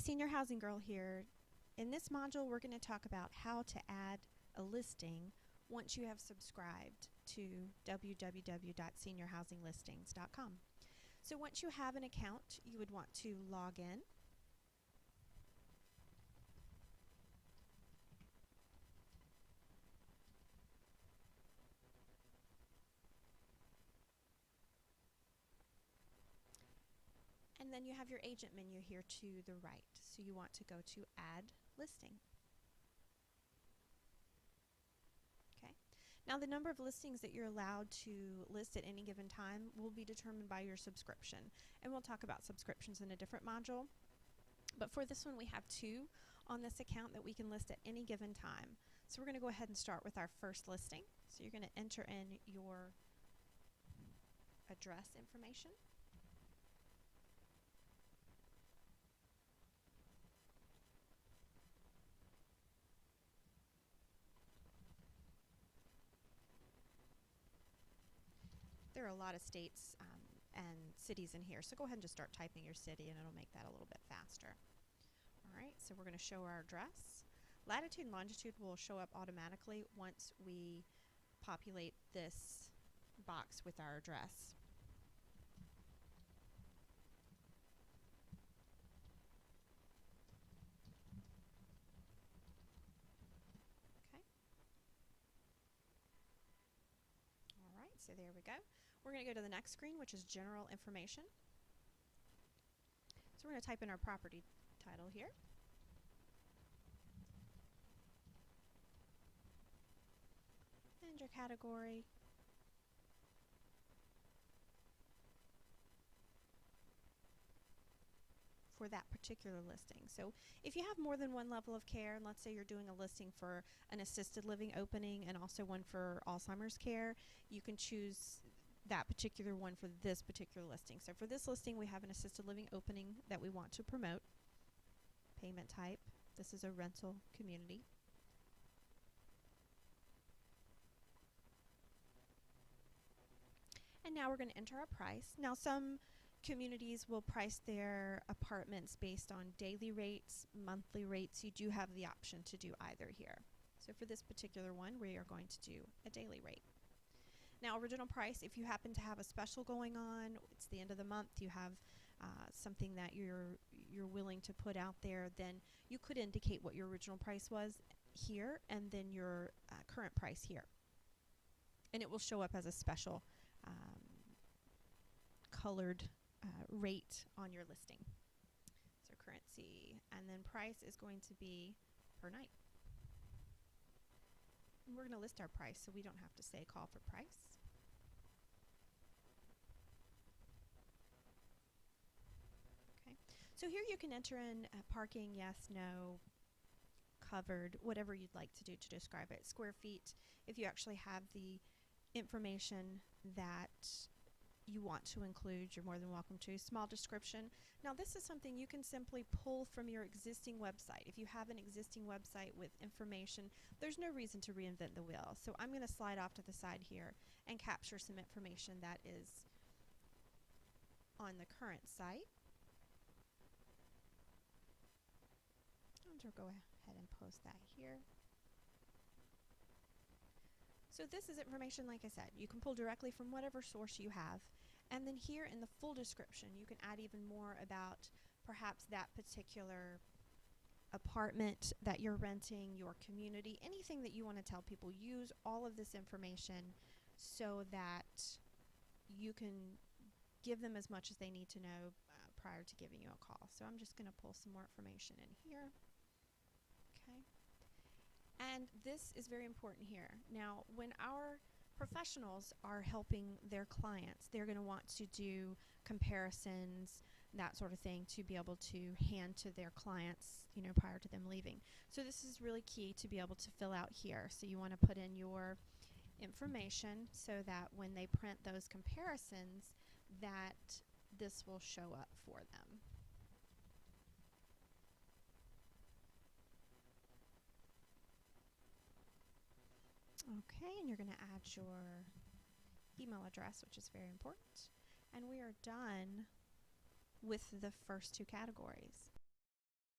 Senior Housing Girl here. In this module, we're going to talk about how to add a listing once you have subscribed to www.seniorhousinglistings.com. So once you have an account, you would want to log in. And then you have your agent menu here to the right. So you want to go to Add Listing. Okay. Now the number of listings that you're allowed to list at any given time will be determined by your subscription. And we'll talk about subscriptions in a different module. But for this one, we have 2 on this account that we can list at any given time. So we're going to go ahead and start with our first listing. So you're going to enter in your address information. There are a lot of states and cities in here, so go ahead and just start typing your city and it'll make that a little bit faster. Alright, so we're going to show our address. Latitude and longitude will show up automatically once we populate this box with our address. Okay. Alright, so there we go. We're going to go to the next screen, which is general information. So we're going to type in our property title here. And your category. For that particular listing. So if you have more than one level of care, and let's say you're doing a listing for an assisted living opening and also one for Alzheimer's care, you can choose that particular one for this particular listing. So for this listing, we have an assisted living opening that we want to promote. Payment type. This is a rental community. And now we're going to enter our price. Now some communities will price their apartments based on daily rates, monthly rates. You do have the option to do either here. So for this particular one, we are going to do a daily rate. Now original price, if you happen to have a special going on, it's the end of the month, you have something that you're willing to put out there, then you could indicate what your original price was here and then your current price here. And it will show up as a special colored rate on your listing. So currency, and then price is going to be per night. And we're going to list our price, so we don't have to say call for price. Okay. So here you can enter in parking, yes, no, covered, whatever you'd like to do to describe it. Square feet, if you actually have the information that you want to include, you're more than welcome to. Small description. Now this is something you can simply pull from your existing website. If you have an existing website with information, there's no reason to reinvent the wheel. So I'm going to slide off to the side here and capture some information that is on the current site. I'll go ahead and post that here. So this is information, like I said, you can pull directly from whatever source you have. And then here in the full description, you can add even more about perhaps that particular apartment that you're renting, your community, anything that you want to tell people. Use all of this information so that you can give them as much as they need to know prior to giving you a call. So I'm just going to pull some more information in here. Okay. And this is very important here. Now, when our professionals are helping their clients, they're going to want to do comparisons, that sort of thing, to be able to hand to their clients, you know, prior to them leaving. So this is really key to be able to fill out here. So you want to put in your information so that when they print those comparisons, that this will show up for them. Okay, and you're going to add your email address, which is very important. And we are done with the first 2 categories.